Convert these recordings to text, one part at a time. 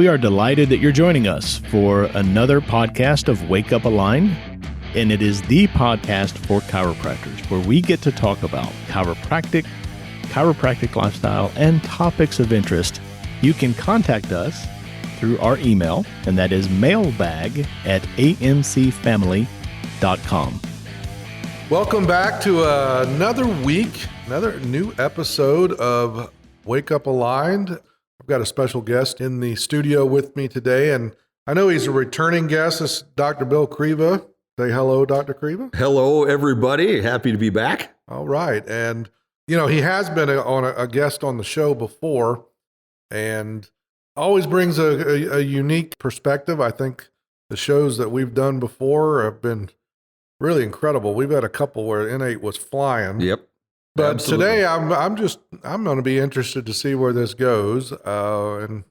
We are delighted that you're joining us for another podcast of Wake Up Aligned, and it is the podcast for chiropractors where we get to talk about chiropractic lifestyle, and topics of interest. You can contact us through our email, and that is mailbag@amcfamily.com. Welcome back to another week, another new episode of Wake Up Aligned. I've got a special guest in the studio with me today, and I know he's a returning guest. This is Dr. Bill Kriva. Say hello, Dr. Kriva. Hello, everybody. Happy to be back. All right. And, you know, he has been a guest on the show before and always brings a unique perspective. I think the shows that we've done before have been really incredible. We've had a couple where N8 was flying. Yep. But Absolutely. today I'm going to be interested to see where this goes, and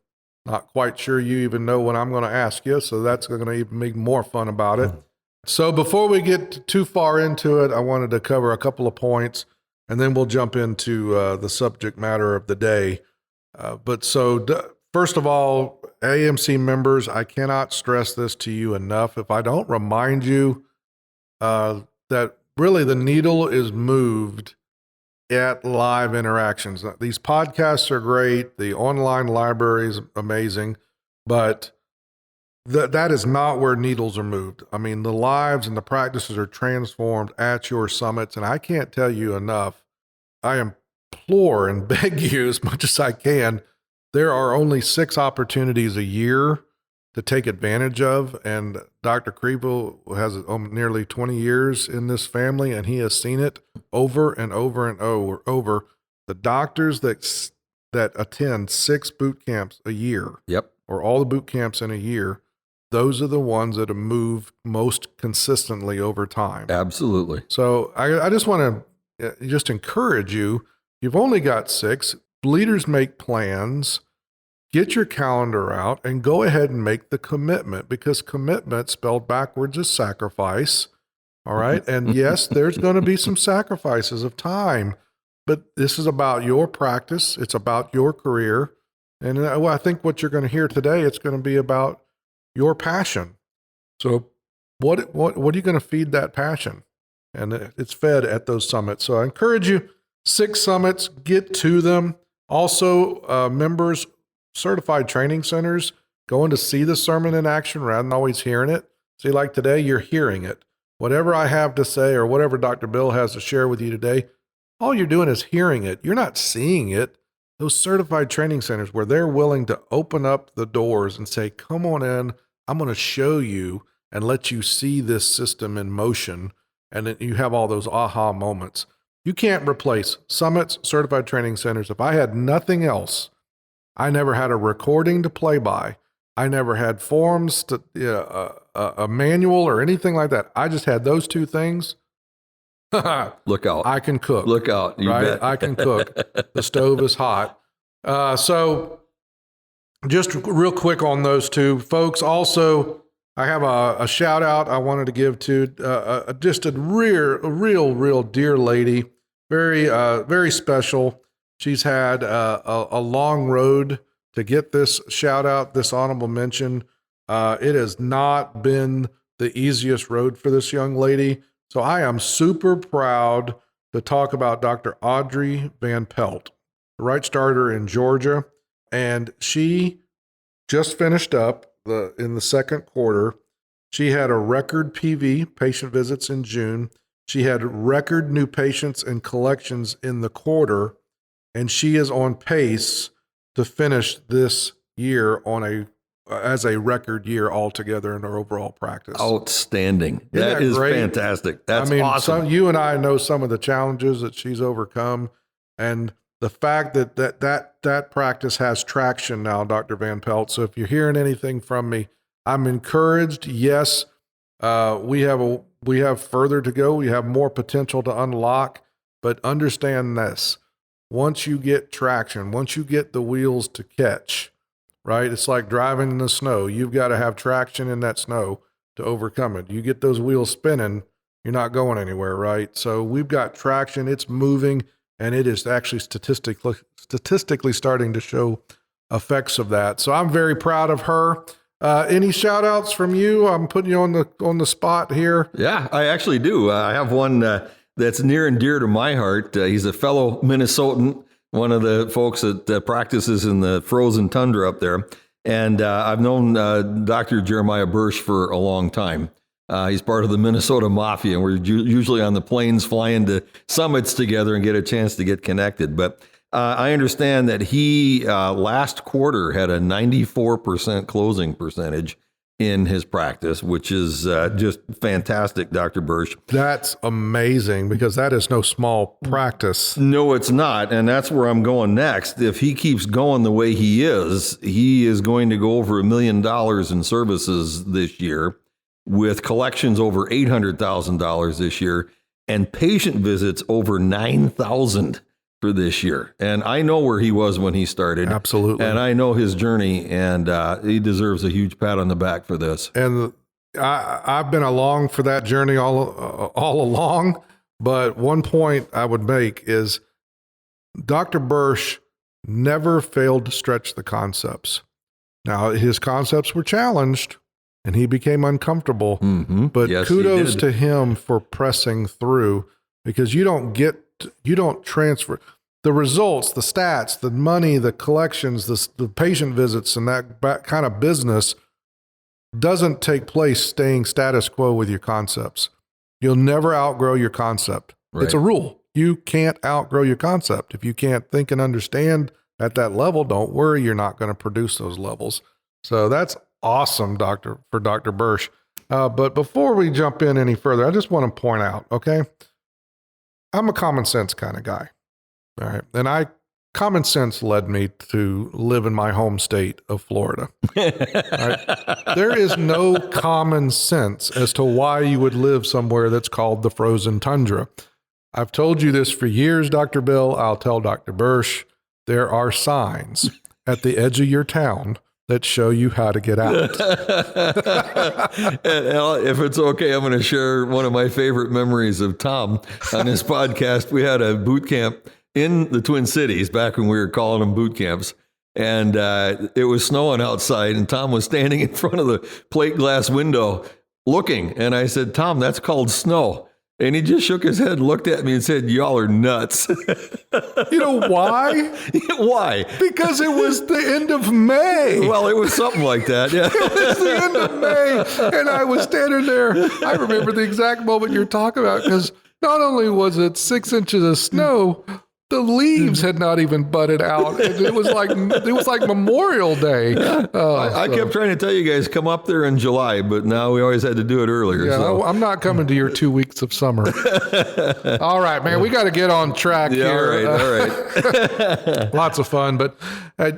not quite sure you even know what I'm going to ask you, so that's going to even make more fun about it. So before we get too far into it, I wanted to cover a couple of points, and then we'll jump into the subject matter of the day. First of all, AMC members, I cannot stress this to you enough. If I don't remind you that really the needle is moved at live interactions. These podcasts are great. The online library is amazing, but that is not where needles are moved. I mean, the lives and the practices are transformed at your summits, and I can't tell you enough. I implore and beg you as much as I can. There are only 6 opportunities a year to take advantage of, and Dr. Kriva has nearly 20 years in this family, and he has seen it over and over and over. The doctors that attend 6 boot camps a year, Yep. or all the boot camps in a year, those are the ones that have moved most consistently over time. Absolutely. So I just want to just encourage you. You've only got 6. Leaders make plans. Get your calendar out and go ahead and make the commitment, because commitment spelled backwards is sacrifice. All right. And yes, there's going to be some sacrifices of time, but this is about your practice. It's about your career. And I think what you're going to hear today, it's going to be about your passion. So what are you going to feed that passion? And it's fed at those summits. So I encourage you, 6 summits, get to them. Also, members, certified training centers, going to see the sermon in action rather than always hearing it. See, like today, you're hearing it. Whatever I have to say or whatever Dr. Bill has to share with you today, all you're doing is hearing it. You're not seeing it. Those certified training centers where they're willing to open up the doors and say, come on in, I'm going to show you and let you see this system in motion. And then you have all those aha moments. You can't replace summits, certified training centers. If I had nothing else, I never had a recording to play by. I never had forms to a manual or anything like that. I just had those 2 things. Look out. I can cook. Look out. You right? bet. I can cook. The stove is hot. So just real quick on those 2 folks. Also, I have a shout out I wanted to give to just a real dear lady. Very special. She's had a long road to get this shout out, this honorable mention. It has not been the easiest road for this young lady. So I am super proud to talk about Dr. Audrey Van Pelt, the Right Starter in Georgia. And she just finished up in the second quarter. She had a record PV, patient visits, in June. She had record new patients and collections in the quarter. And she is on pace to finish this year as a record year altogether in her overall practice. Outstanding. That is great? fantastic. That's awesome. You and I know some of the challenges that she's overcome, and the fact that practice has traction now, Dr. Van Pelt. So if you're hearing anything from me, I'm encouraged. Yes, we have further to go. We have more potential to unlock, but understand this. Once you get traction, once you get the wheels to catch, right? It's like driving in the snow. You've got to have traction in that snow to overcome it. You get those wheels spinning, you're not going anywhere, right? So we've got traction. It's moving, and it is actually statistically starting to show effects of that. So I'm very proud of her. Any shout outs from you? I'm putting you on the spot here. Yeah, I actually do. I have one that's near and dear to my heart. He's a fellow Minnesotan, one of the folks that practices in the frozen tundra up there. And I've known Dr. Jeremiah Bursch for a long time. He's part of the Minnesota Mafia, and we're usually on the planes flying to summits together and get a chance to get connected. But I understand that he last quarter had a 94% closing percentage in his practice, which is just fantastic, Dr. Bursch. That's amazing, because that is no small practice. No, it's not. And that's where I'm going next. If he keeps going the way he is going to go over $1 million in services this year, with collections over $800,000 this year, and patient visits over 9,000 for this year. And I know where he was when he started. Absolutely. And I know his journey, and he deserves a huge pat on the back for this. And I've been along for that journey all along. But one point I would make is Dr. Bursch never failed to stretch the concepts. Now, his concepts were challenged and he became uncomfortable, but yes, kudos to him for pressing through, because you don't transfer the results, the stats, the money, the collections, the patient visits, and that kind of business doesn't take place staying status quo with your concepts. You'll never outgrow your concept. Right. It's a rule. You can't outgrow your concept. If you can't think and understand at that level, don't worry, you're not going to produce those levels. So that's awesome, for Dr. Bursch. But before we jump in any further, I just want to point out, okay, I'm a common sense kind of guy. All right. And common sense led me to live in my home state of Florida. Right? There is no common sense as to why you would live somewhere that's called the frozen tundra. I've told you this for years, Dr. Bill. I'll tell Dr. Bursch, there are signs at the edge of your town that show you how to get out. And Al, if it's okay, I'm going to share one of my favorite memories of Tom on this podcast. We had a boot camp in the Twin Cities back when we were calling them boot camps. And it was snowing outside, and Tom was standing in front of the plate glass window looking. And I said, Tom, that's called snow. And he just shook his head, looked at me and said, y'all are nuts. You know why? Why? Because it was the end of May. Well, it was something like that. Yeah. It was the end of May. And I was standing there. I remember the exact moment you're talking about, because not only was it 6 inches of snow, the leaves had not even budded out. It was like Memorial Day. I kept trying to tell you guys, come up there in July, but now we always had to do it earlier. Yeah, so. I'm not coming to your 2 weeks of summer. All right, man, we got to get on track here. All right. Lots of fun. But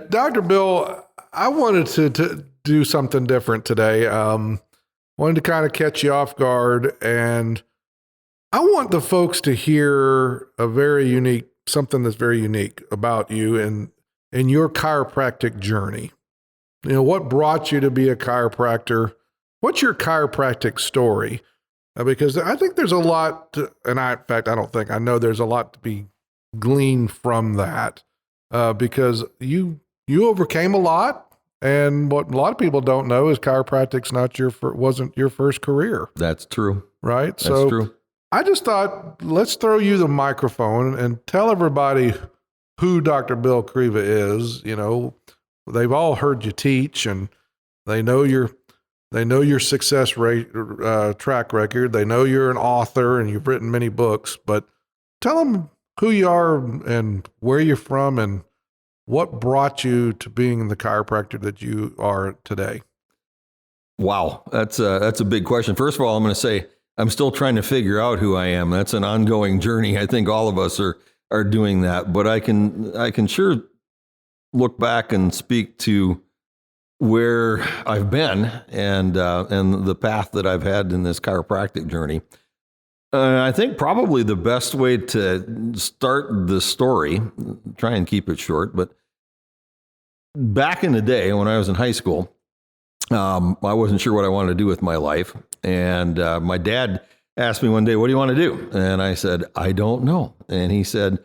Dr. Bill, I wanted to do something different today. Wanted to kind of catch you off guard, and I want the folks to hear something that's very unique about you and your chiropractic journey. You know, what brought you to be a chiropractor? What's your chiropractic story? Because I think there's a lot, I know there's a lot to be gleaned from that, because you overcame a lot. And what a lot of people don't know is chiropractic's wasn't your first career. That's true. Right? That's true. I just thought, let's throw you the microphone and tell everybody who Dr. Bill Kriva is. You know, they've all heard you teach, and they know your success rate, track record. They know you're an author and you've written many books, but tell them who you are and where you're from and what brought you to being the chiropractor that you are today. Wow. That's a big question. First of all, I'm going to say, I'm still trying to figure out who I am. That's an ongoing journey. I think all of us are doing that, but I can sure look back and speak to where I've been and the path that I've had in this chiropractic journey. I think probably the best way to start the story, try and keep it short, but back in the day when I was in high school, I wasn't sure what I wanted to do with my life. And my dad asked me one day, what do you want to do? And I said, I don't know. And he said,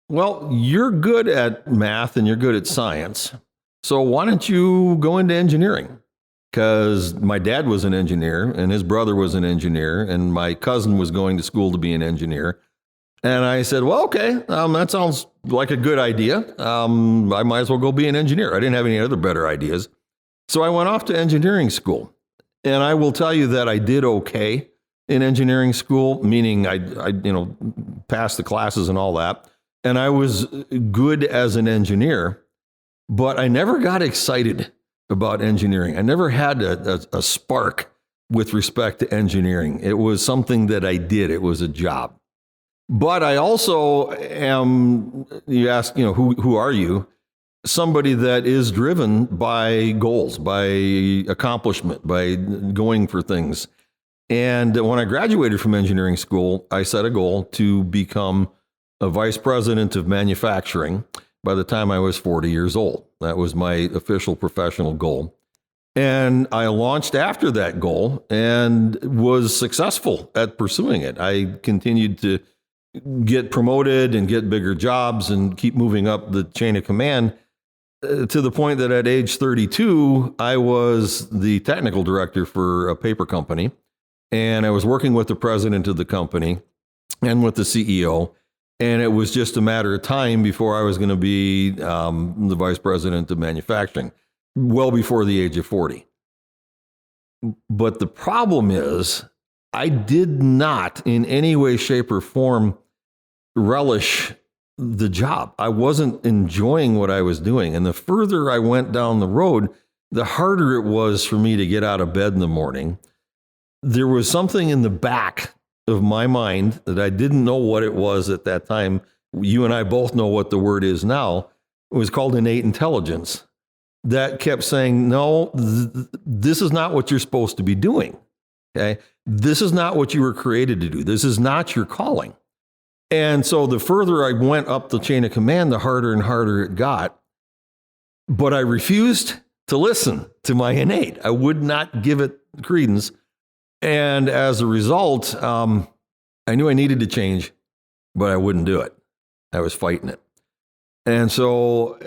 well, you're good at math and you're good at science. So why don't you go into engineering? Because my dad was an engineer and his brother was an engineer and my cousin was going to school to be an engineer. And I said, well, okay, that sounds like a good idea. I might as well go be an engineer. I didn't have any other better ideas. So I went off to engineering school. And I will tell you that I did okay in engineering school, meaning I passed the classes and all that. And I was good as an engineer, but I never got excited about engineering. I never had a spark with respect to engineering. It was something that I did. It was a job. But I also am, you ask, who are you? Somebody that is driven by goals, by accomplishment, by going for things. And when I graduated from engineering school, I set a goal to become a vice president of manufacturing by the time I was 40 years old. That was my official professional goal. And I launched after that goal and was successful at pursuing it. I continued to get promoted and get bigger jobs and keep moving up the chain of command to the point that at age 32, I was the technical director for a paper company. And I was working with the president of the company and with the CEO. And it was just a matter of time before I was going to be the vice president of manufacturing, well before the age of 40. But the problem is, I did not in any way, shape, or form relish the job. I wasn't enjoying what I was doing. And the further I went down the road, the harder it was for me to get out of bed in the morning. There was something in the back of my mind that I didn't know what it was at that time. You and I both know what the word is now. It was called innate intelligence that kept saying, no, this is not what you're supposed to be doing. Okay. This is not what you were created to do. This is not your calling. And so the further I went up the chain of command, the harder and harder it got. But I refused to listen to my innate. I would not give it credence. And as a result, I knew I needed to change, but I wouldn't do it. I was fighting it. And so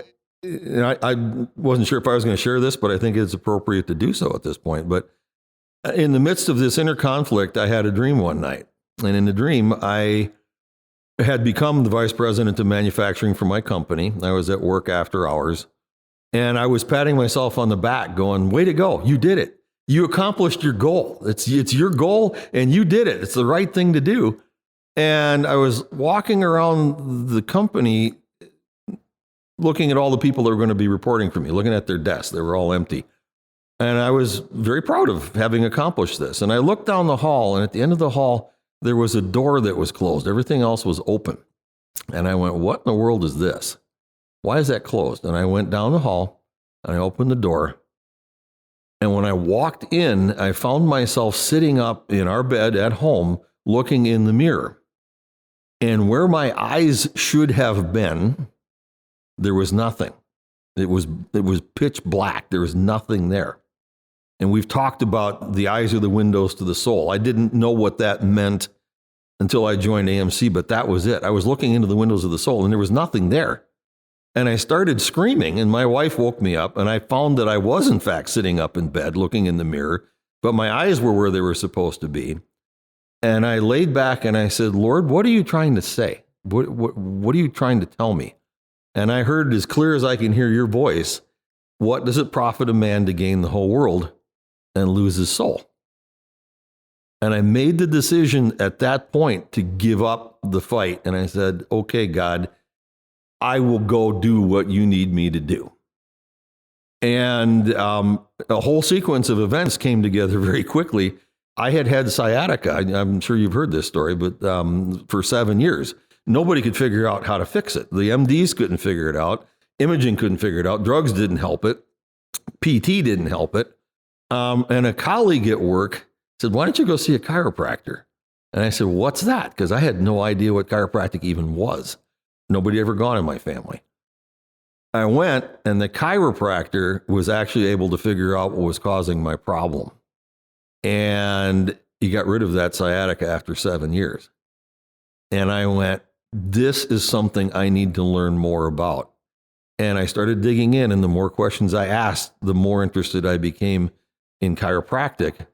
I wasn't sure if I was going to share this, but I think it's appropriate to do so at this point. But in the midst of this inner conflict, I had a dream one night. And in the dream, I had become the vice president of manufacturing for my company. I was at work after hours. And I was patting myself on the back going, way to go. You did it. You accomplished your goal. It's your goal and you did it. It's the right thing to do. And I was walking around the company looking at all the people that were going to be reporting for me, looking at their desks. They were all empty. And I was very proud of having accomplished this. And I looked down the hall, and at the end of the hall, there was a door that was closed. Everything else was open. And I went, what in the world is this? Why is that closed? And I went down the hall and I opened the door. And when I walked in, I found myself sitting up in our bed at home, looking in the mirror. And where my eyes should have been, there was nothing. It was pitch black. There was nothing there. And we've talked about the eyes are the windows to the soul. I didn't know what that meant until I joined AMC, but that was it. I was looking into the windows of the soul and there was nothing there. And I started screaming, and my wife woke me up, and I found that I was, in fact, sitting up in bed looking in the mirror, but my eyes were where they were supposed to be. And I laid back and I said, Lord, what are you trying to say? What are you trying to tell me? And I heard as clear as I can hear your voice, what does it profit a man to gain the whole world and lose his soul? And I made the decision at that point to give up the fight. And I said, okay, God, I will go do what you need me to do. And a whole sequence of events came together very quickly. I had sciatica. I'm sure you've heard this story, but for 7 years, nobody could figure out how to fix it. The MDs couldn't figure it out. Imaging couldn't figure it out. Drugs didn't help it. PT didn't help it. And a colleague at work said, why don't you go see a chiropractor? And I said, what's that? Because I had no idea what chiropractic even was. Nobody ever gone in my family. I went, and the chiropractor was actually able to figure out what was causing my problem. And he got rid of that sciatica after 7 years. And I went, this is something I need to learn more about. And I started digging in, and the more questions I asked, the more interested I became in chiropractic.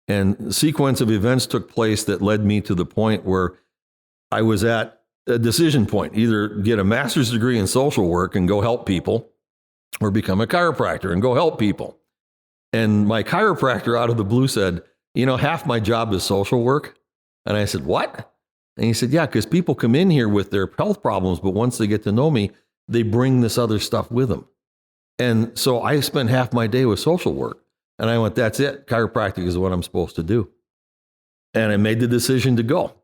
And a sequence of events took place that led me to the point where I was at a decision point: either get a master's degree in social work and go help people, or become a chiropractor and go help people. And my chiropractor out of the blue said, half my job is social work. And I said, what? And he said, yeah, because people come in here with their health problems, but once they get to know me, they bring this other stuff with them. And so I spent half my day with social work. And I went, that's it. Chiropractic is what I'm supposed to do. And I made the decision to go.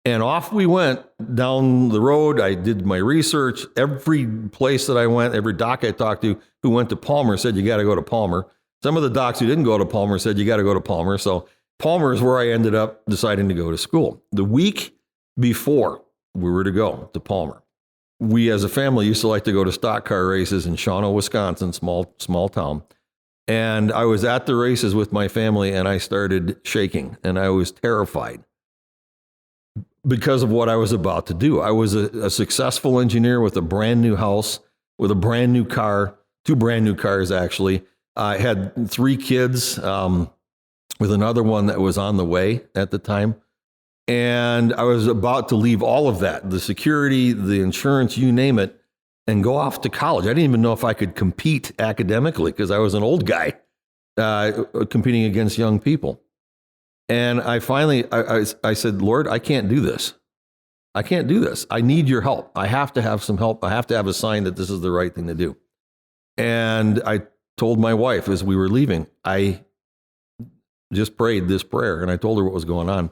And off we went down the road. I did my research. Every place that I went, every doc I talked to who went to Palmer said, you got to go to Palmer. Some of the docs who didn't go to Palmer said, you got to go to Palmer. So Palmer is where I ended up deciding to go to school. The week before we were to go to Palmer, we as a family used to like to go to stock car races in Shawano, Wisconsin, small town. And I was at the races with my family, and I started shaking, and I was terrified because of what I was about to do. I was a successful engineer with a brand new house, with a brand new car, 2 brand new cars, actually. I had 3 kids with another one that was on the way at the time. And I was about to leave all of that, the security, the insurance, you name it, and go off to college. I didn't even know if I could compete academically because I was an old guy competing against young people. And I finally, I said, Lord, I can't do this. I can't do this. I need your help. I have to have some help. I have to have a sign that this is the right thing to do. And I told my wife as we were leaving, I just prayed this prayer, and I told her what was going on.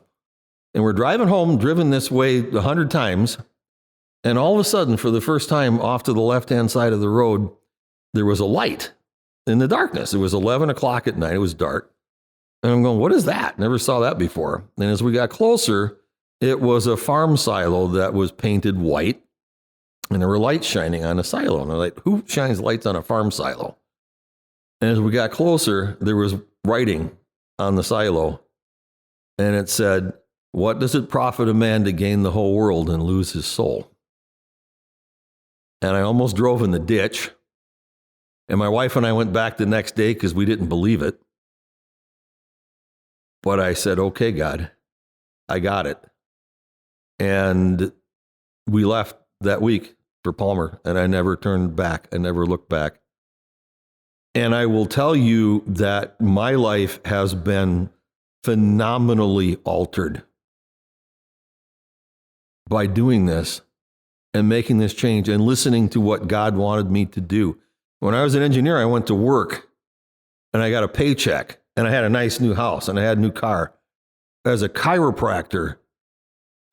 And we're driving home, driven this way 100 times. And all of a sudden, for the first time, off to the left-hand side of the road, there was a light in the darkness. It was 11 o'clock at night. It was dark. And I'm going, what is that? Never saw that before. And as we got closer, it was a farm silo that was painted white, and there were lights shining on a silo. And I'm like, who shines lights on a farm silo? And as we got closer, there was writing on the silo, and it said, what does it profit a man to gain the whole world and lose his soul? And I almost drove in the ditch. And my wife and I went back the next day because we didn't believe it. But I said, okay, God, I got it. And we left that week for Palmer, and I never turned back. I never looked back. And I will tell you that my life has been phenomenally altered by doing this and making this change and listening to what God wanted me to do. When I was an engineer, I went to work and I got a paycheck and I had a nice new house and I had a new car. As a chiropractor,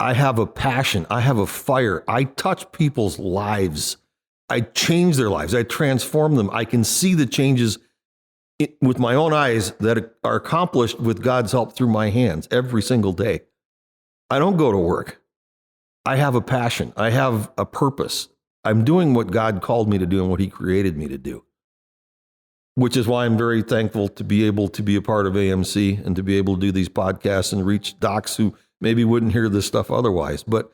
I have a passion. I have a fire. I touch people's lives. I change their lives. I transform them. I can see the changes with my own eyes that are accomplished with God's help through my hands every single day. I don't go to work. I have a passion. I have a purpose. I'm doing what God called me to do and what he created me to do, which is why I'm very thankful to be able to be a part of AMC and to be able to do these podcasts and reach docs who maybe wouldn't hear this stuff otherwise. But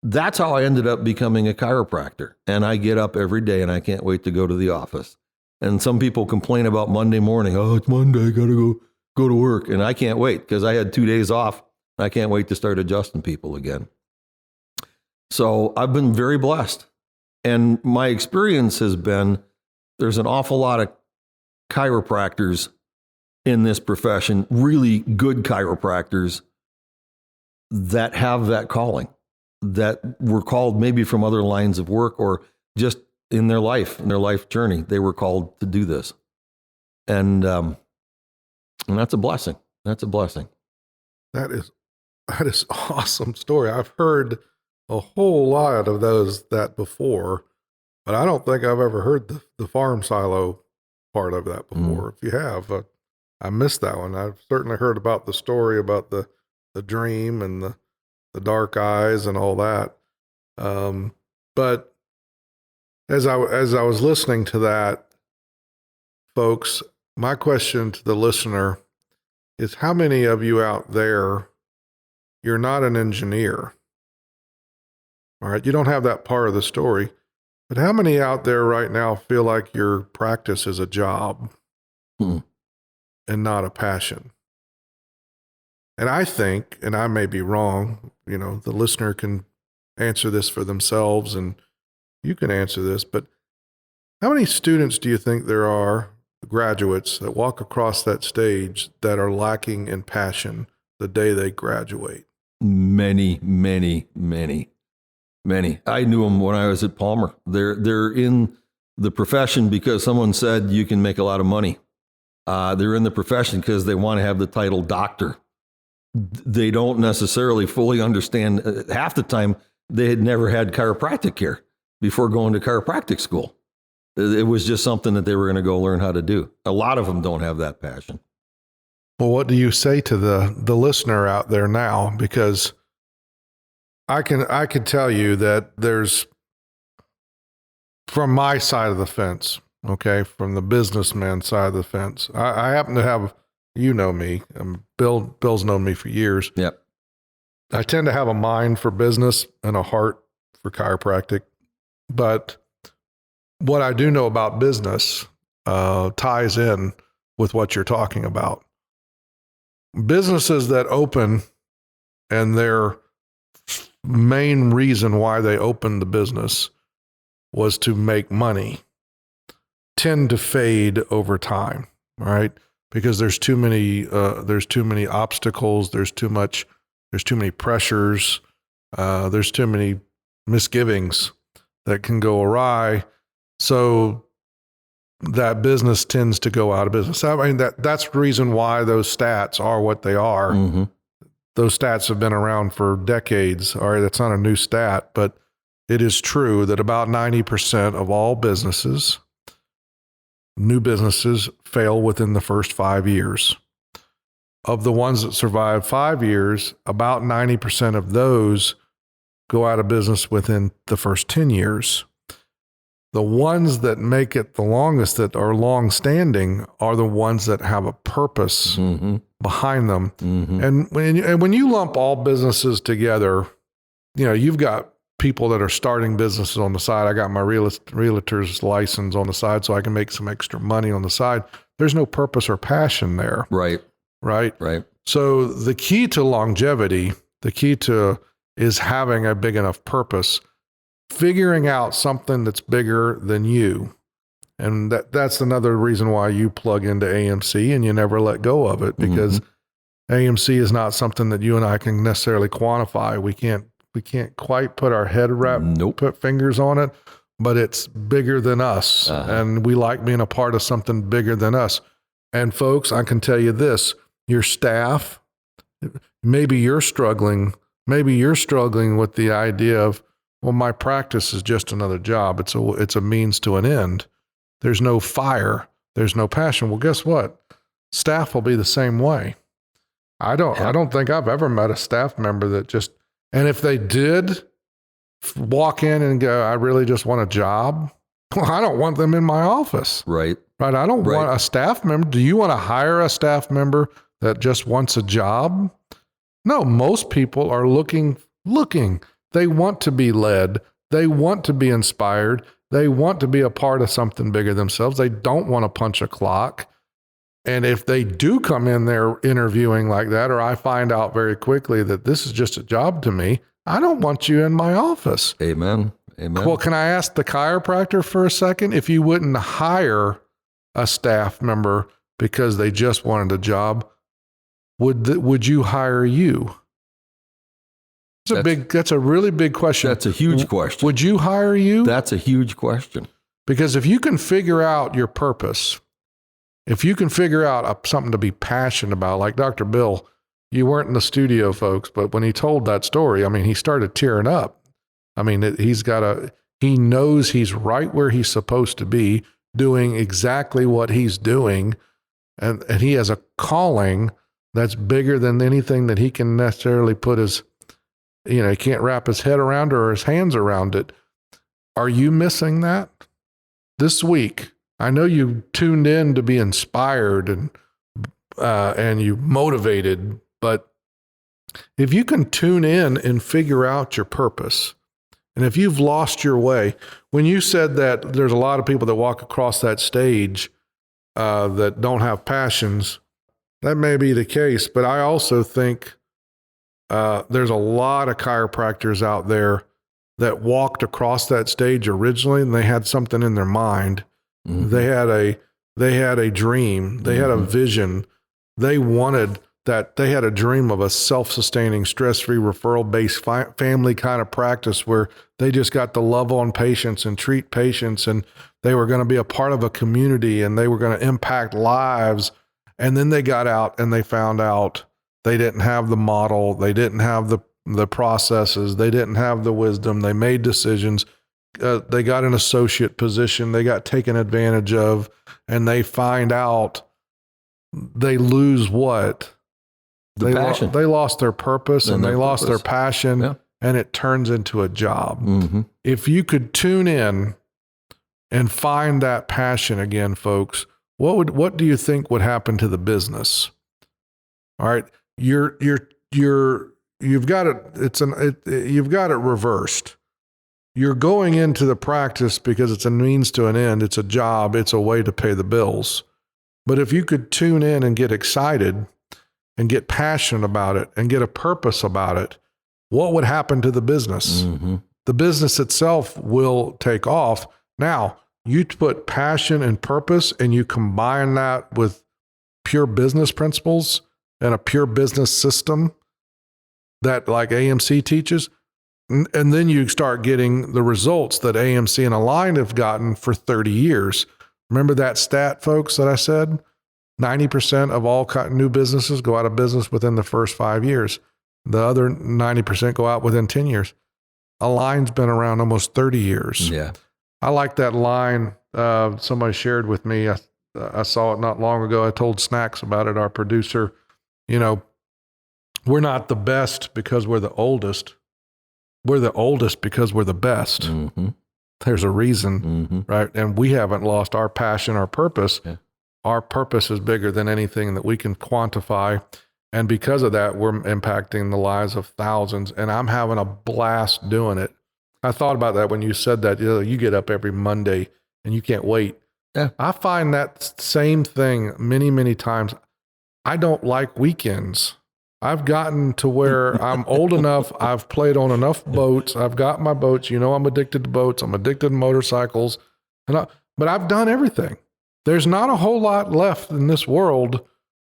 that's how I ended up becoming a chiropractor. And I get up every day and I can't wait to go to the office. And some people complain about Monday morning. Oh, it's Monday. I got to go to work. And I can't wait because I had 2 days off. I can't wait to start adjusting people again. So I've been very blessed. And my experience has been there's an awful lot of chiropractors in this profession, really good chiropractors that have that calling, that were called maybe from other lines of work or just in their life journey, they were called to do this. And that's a blessing. That's a blessing. That is awesome story. I've heard a whole lot of that before, but I don't think I've ever heard the farm silo part of that before. If you have, I missed that one. I've certainly heard about the story about the dream and the dark eyes and all that. But as I was listening to that, folks, my question to the listener is, how many of you out there, you're not an engineer? All right, you don't have that part of the story, But how many out there right now feel like your practice is a job and not a passion? And I think, and I may be wrong, the listener can answer this for themselves and you can answer this, but how many students do you think there are, graduates, that walk across that stage that are lacking in passion the day they graduate? Many, many, many, many. I knew them when I was at Palmer. They're in the profession because someone said you can make a lot of money. They're in the profession because they want to have the title doctor. They don't necessarily fully understand. Half the time, they had never had chiropractic care before going to chiropractic school. It was just something that they were going to go learn how to do. A lot of them don't have that passion. Well, what do you say to the listener out there now? Because I can tell you that there's, from my side of the fence, okay, from the businessman side of the fence, I happen to have, me, Bill's known me for years. Yep. I tend to have a mind for business and a heart for chiropractic, but what I do know about business ties in with what you're talking about. Businesses that open, and their main reason why they opened the business was to make money, tend to fade over time, right? Because there's too many obstacles, there's too many pressures, there's too many misgivings that can go awry. So that business tends to go out of business. I mean, that's the reason why those stats are what they are. Mm-hmm. Those stats have been around for decades. All right, that's not a new stat, but it is true that about 90% of all businesses, new businesses, fail within the first 5 years. Of the ones that survive 5 years, about 90% of those go out of business within the first 10 years. The ones that make it the longest, that are long-standing, are the ones that have a purpose behind them. Mm-hmm. And when you lump all businesses together, you've got people that are starting businesses on the side. I got my realtor's license on the side so I can make some extra money on the side. There's no purpose or passion there. Right. So the key to longevity, is having a big enough purpose, figuring out something that's bigger than you. And that's another reason why you plug into AMC and you never let go of it, because AMC is not something that you and I can necessarily quantify. We can't quite put our head put fingers on it, but it's bigger than us. Uh-huh. And we like being a part of something bigger than us. And folks, I can tell you this, your staff, maybe you're struggling with the idea of, well, my practice is just another job. It's a means to an end. There's no fire. There's no passion. Well, guess what? Staff will be the same way. I don't think I've ever met a staff member that just, and if they did walk in and go, I really just want a job. Well, I don't want them in my office. Right. I don't want a staff member. Do you want to hire a staff member that just wants a job? No, most people are looking. They want to be led. They want to be inspired. They want to be a part of something bigger themselves. They don't want to punch a clock. And if they do come in there interviewing like that, or I find out very quickly that this is just a job to me, I don't want you in my office. Amen. Well, can I ask the chiropractor for a second? If you wouldn't hire a staff member because they just wanted a job, would you hire you? That's a really big question. That's a huge question. Would you hire you? That's a huge question. Because if you can figure out your purpose, if you can figure out something to be passionate about, like Dr. Bill, you weren't in the studio, folks, but when he told that story, I mean, he started tearing up. I mean, he knows he's right where he's supposed to be, doing exactly what he's doing. And he has a calling that's bigger than anything that he can necessarily put he can't wrap his head around it or his hands around it. Are you missing that? This week, I know you tuned in to be inspired and you motivated, but if you can tune in and figure out your purpose And if you've lost your way, when you said that there's a lot of people that walk across that stage that don't have passions, that may be the case. But I also think there's a lot of chiropractors out there that walked across that stage originally, and they had something in their mind. Mm-hmm. They had a dream. They had a vision. They wanted that. They had a dream of a self-sustaining, stress-free, referral-based family kind of practice where they just got to love on patients and treat patients, and they were going to be a part of a community, and they were going to impact lives. And then they got out and they found out they didn't have the model. They didn't have the processes. They didn't have the wisdom. They made decisions. They got an associate position. They got taken advantage of, and they find out they lose what? Passion. They lost their purpose and they lost their passion, and it turns into a job. Mm-hmm. If you could tune in and find that passion again, folks, what do you think would happen to the business? All right. You've got it reversed. You're going into the practice because it's a means to an end. It's a job. It's a way to pay the bills. But if you could tune in and get excited and get passionate about it and get a purpose about it, what would happen to the business? Mm-hmm. The business itself will take off. Now, you put passion and purpose and you combine that with pure business principles and a pure business system that like AMC teaches. And then you start getting the results that AMC and Align have gotten for 30 years. Remember that stat, folks, that I said? 90% of all new businesses go out of business within the first 5 years. The other 90% go out within 10 years. Align's been around almost 30 years. Yeah. I like that line somebody shared with me. I saw it not long ago. I told Snacks about it, our producer. We're not the best because we're the oldest. We're the oldest because we're the best. Mm-hmm. There's a reason, right? And we haven't lost our passion, our purpose. Yeah. Our purpose is bigger than anything that we can quantify. And because of that, we're impacting the lives of thousands. And I'm having a blast doing it. I thought about that when you said that. You get up every Monday and you can't wait. Yeah. I find that same thing many, many times. I don't like weekends. I've gotten to where I'm old enough. I've played on enough boats. I've got my boats. I'm addicted to boats. I'm addicted to motorcycles. But I've done everything. There's not a whole lot left in this world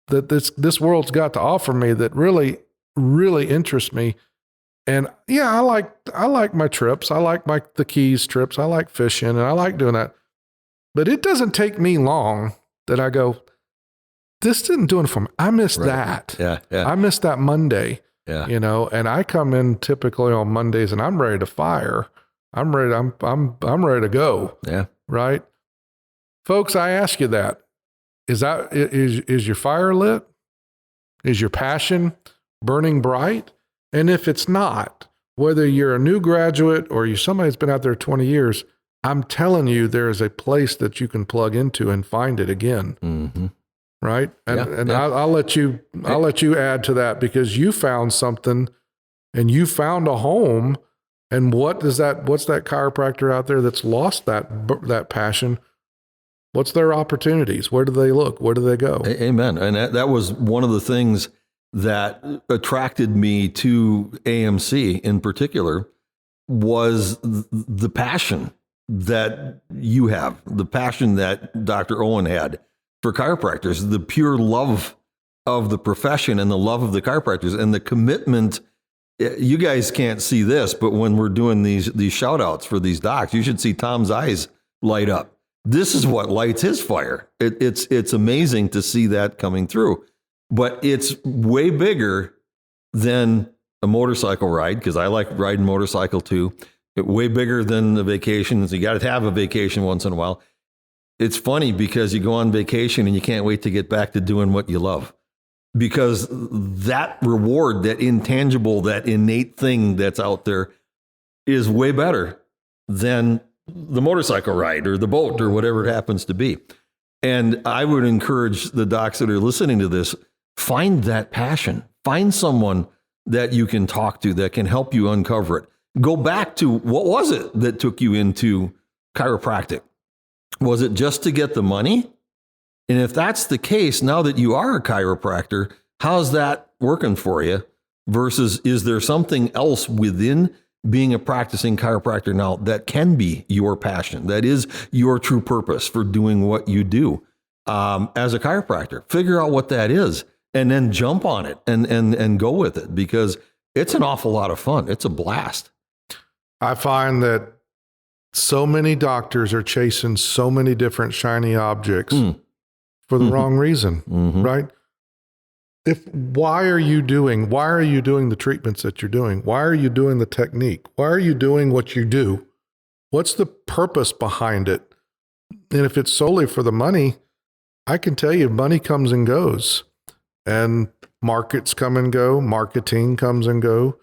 that this world's got to offer me that really, really interests me. And yeah, I like my trips. I like the Keys trips. I like fishing and I like doing that. But it doesn't take me long that I go, this didn't do it for me. I missed that. Yeah. I missed that Monday. Yeah. And I come in typically on Mondays and I'm ready to fire. I'm ready. I'm ready to go. Yeah. Right. Folks, I ask you that. Is your fire lit? Is your passion burning bright? And if it's not, whether you're a new graduate or you're somebody that's been out there 20 years, I'm telling you, there is a place that you can plug into and find it again. Mm-hmm. Right. And I'll let you add to that because you found something and you found a home. And what's that chiropractor out there that's lost that passion? What's their opportunities? Where do they look? Where do they go? Amen. And that was one of the things that attracted me to AMC in particular was the passion that you have, the passion that Dr. Owen had for chiropractors, the pure love of the profession and the love of the chiropractors and the commitment. You guys can't see this, but when we're doing these shout outs for these docs, you should see Tom's eyes light up. This is what lights his fire. It's amazing to see that coming through, but it's way bigger than a motorcycle ride because I like riding motorcycle too. Way bigger than the vacations. You got to have a vacation once in a while. It's funny because you go on vacation and you can't wait to get back to doing what you love because that reward, that intangible, that innate thing that's out there is way better than the motorcycle ride or the boat or whatever it happens to be. And I would encourage the docs that are listening to this, find that passion, find someone that you can talk to that can help you uncover it. go back to what was it that took you into chiropractic? Was it just to get the money? And if that's the case, now that you are a chiropractor, how's that working for you? Versus, is there something else within being a practicing chiropractor now that can be your passion, that is your true purpose for doing what you do as a chiropractor? Figure out what that is and then jump on it and go with it, because it's an awful lot of fun. It's a blast. I find that so many doctors are chasing so many different shiny objects for the wrong reason, right? Why are you doing the treatments that you're doing? Why are you doing the technique? Why are you doing what you do? What's the purpose behind it? And if it's solely for the money, I can tell you money comes and goes, and markets come and go, marketing comes and go.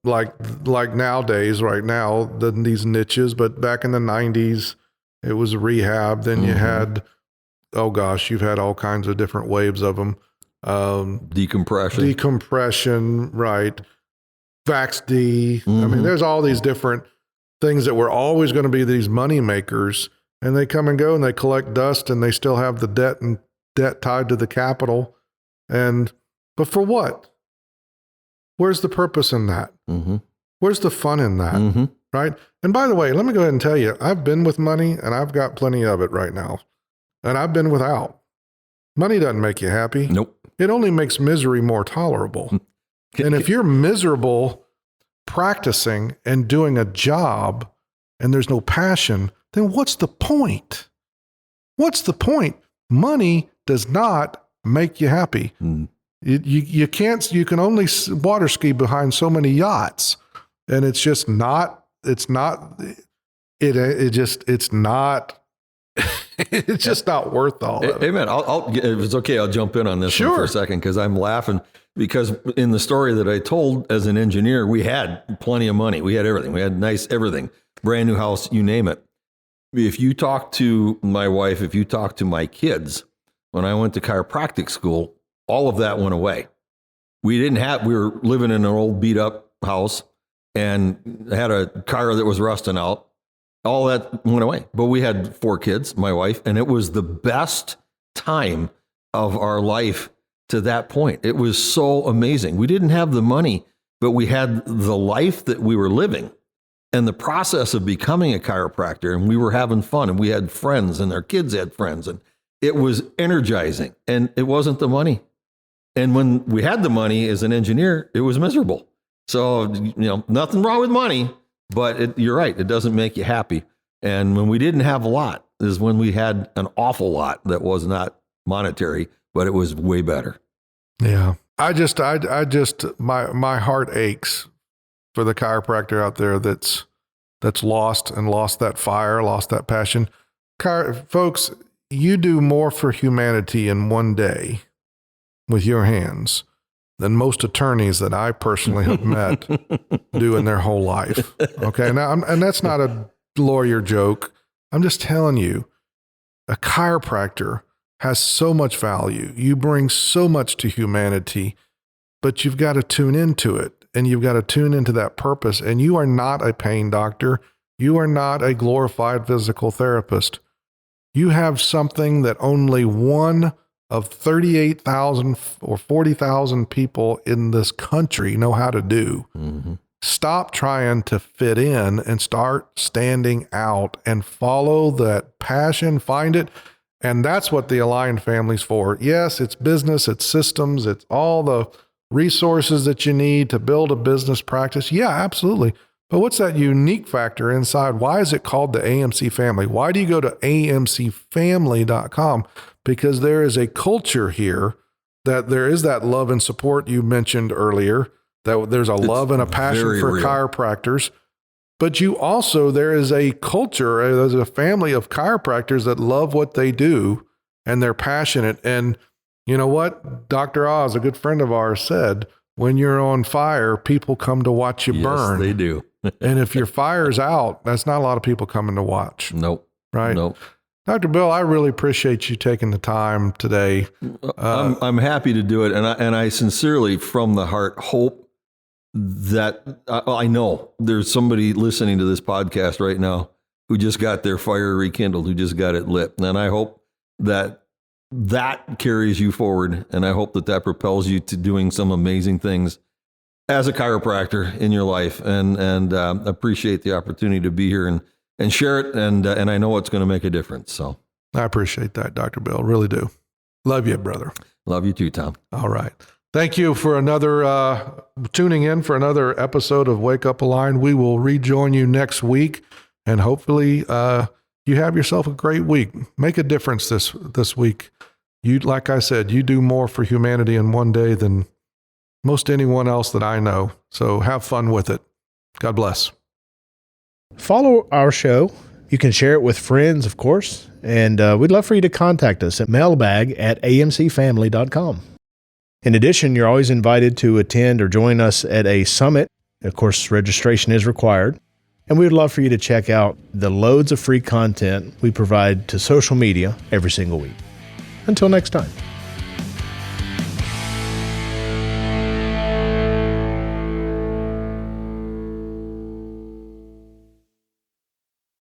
Like nowadays, right now, these niches, but back in the 90s, it was rehab. Then you had, oh gosh, you've had all kinds of different waves of them. Decompression, right. Vax-D. I mean, there's all these different things that were always going to be these money makers, and they come and go and they collect dust, and they still have the debt tied to the capital. But for what? Where's the purpose in that? Where's the fun in that? Right. And by the way, let me go ahead and tell you, I've been with money, and I've got plenty of it right now, and I've been without. Money doesn't make you happy. Nope. It only makes misery more tolerable. And if you're miserable practicing and doing a job and there's no passion, then what's the point? What's the point? Money does not make you happy. You can't, you can only water ski behind so many yachts, and it's just not, it's not worth all of it. Hey man, if it's okay, I'll jump in on this one for a second, because I'm laughing, because in the story that I told as an engineer, we had plenty of money. We had everything. We had nice everything, brand new house, you name it. If you talk to my wife, if you talk to my kids, when I went to chiropractic school, all of that went away. We were living in an old beat up house and had a car that was rusting out. All that went away. But we had 4 kids, my wife, and it was the best time of our life to that point. It was so amazing. We didn't have the money, but we had the life that we were living and the process of becoming a chiropractor, and we were having fun, and we had friends, and our kids had friends, and it was energizing, and it wasn't the money. And when we had the money as an engineer, it was miserable. So, nothing wrong with money, but you're right. It doesn't make you happy. And when we didn't have a lot is when we had an awful lot that was not monetary, but it was way better. Yeah. I just, my heart aches for the chiropractor out there that's lost that fire, lost that passion. Folks, you do more for humanity in one day with your hands than most attorneys that I personally have met do in their whole life. Okay. Now, and that's not a lawyer joke. I'm just telling you, a chiropractor has so much value. You bring so much to humanity, but you've got to tune into it, and you've got to tune into that purpose. And you are not a pain doctor. You are not a glorified physical therapist. You have something that only one of 38,000 or 40,000 people in this country know how to do. Stop trying to fit in and start standing out and follow that passion, find it. And that's what the Aligned Family's for. Yes, it's business, it's systems, it's all the resources that you need to build a business practice. Yeah, absolutely. But what's that unique factor inside? Why is it called the AMC family? Why do you go to amcfamily.com? Because there is a culture here that there is that love and support you mentioned earlier, that there's a love and a passion for real chiropractors. But there is a culture, there's a family of chiropractors that love what they do and they're passionate. And you know what? Dr. Oz, a good friend of ours, said, when you're on fire, people come to watch you burn. Yes, they do. And if your fire's out, that's not a lot of people coming to watch. Nope. Right? Nope. Dr. Bill, I really appreciate you taking the time today. I'm happy to do it. And I sincerely, from the heart, hope that I know there's somebody listening to this podcast right now who just got their fire rekindled, who just got it lit. And I hope that carries you forward. And I hope that propels you to doing some amazing things as a chiropractor in your life. And appreciate the opportunity to be here and share it. And I know it's going to make a difference. So I appreciate that, Dr. Bill. Really do. Love you, brother. Love you too, Tom. All right. Thank you for tuning in for another episode of Wake Up Aligned. We will rejoin you next week, and hopefully you have yourself a great week. Make a difference this week. You, like I said, you do more for humanity in one day than most anyone else that I know. So have fun with it. God bless. Follow our show. You can share it with friends, of course, and we'd love for you to contact us at mailbag@amcfamily.com. In addition, you're always invited to attend or join us at a summit. Of course, registration is required. And we would love for you to check out the loads of free content we provide to social media every single week. Until next time.